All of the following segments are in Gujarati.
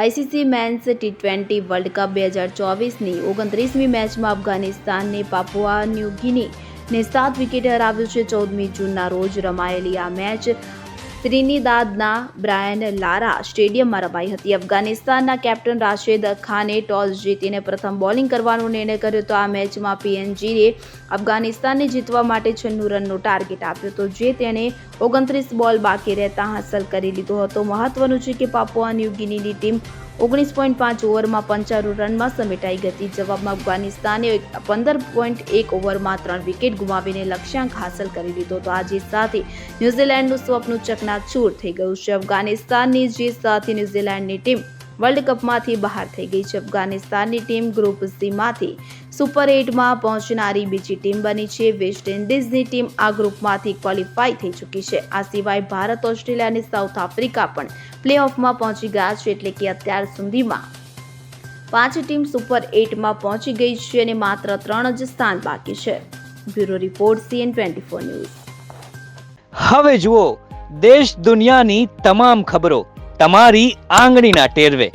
ICC men's T20 world cup 2024ની 29મી મેચમાં અફઘાનિસ્તાનને પાપુઆ ન્યૂ ગિનીને 7 વિકેટે હરાવ્યું છે. 14મી જૂનના રોજ રમાયેલી આ મેચ ત્રિનિદાદના બ્રાયન લારા સ્ટેડિયમમાં રમાઈ હતી. અફઘાનિસ્તાનના કેપ્ટન રાશિદ ખાને ટોસ જીતીને પ્રથમ બોલિંગ કરવાનો નિર્ણય કર્યો હતો. આ મેચમાં પીએનજીએ અફઘાનિસ્તાનને જીતવા માટે 96 રનનો ટાર્ગેટ આપ્યો હતો, જે તેણે 29 બોલ બાકી રહેતા હાંસલ કરી લીધો હતો. મહત્વનું છે કે પાપુઆ ન્યૂ ગિનીની ટીમ 19.5 ઓવરમાં 95 રનમાં સમેટાઈ ગઈ. જવાબમાં અફઘાનિસ્તાને 15.1 ઓવરમાં 3 વિકેટ ગુમાવીને લક્ષ્યાંક હાંસલ કરી લીધો હતો. આ જીત સાથે ન્યૂઝીલેન્ડનું સ્વપ્ન ચકનાચૂર થઈ ગયું છે. અફઘાનિસ્તાનની જીત સાથે ન્યૂઝીલેન્ડની ટીમ વર્લ્ડ કપમાંથી બહાર થઈ ગઈ છે. અફઘાનિસ્તાનની ટીમ ગ્રુપ સીમાંથી સુપર 8માં પહોંચનારી બીજી ટીમ બની છે. વેસ્ટ ઇન્ડિઝની ટીમ આ ગ્રુપમાંથી ક્વોલિફાય થઈ ચૂકી છે. આ સિવાય ભારત, ઓસ્ટ્રેલિયા અને સાઉથ આફ્રિકા પણ પ્લેઓફમાં પહોંચી ગયા છે. એટલે કે અત્યાર સુધીમાં 5 ટીમ સુપર 8માં પહોંચી ગઈ છે અને માત્ર 3 જ સ્થાન બાકી છે. Bureau report CN24 news. હવે જુઓ દેશ દુનિયાની તમામ ખબરો તમારી આંગળીના ટેરવે.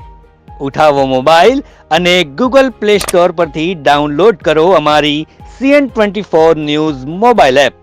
ઉઠાવો મોબાઈલ અને Google Play Store પરથી ડાઉનલોડ કરો અમારી CN24 ન્યૂઝ મોબાઈલ એપ.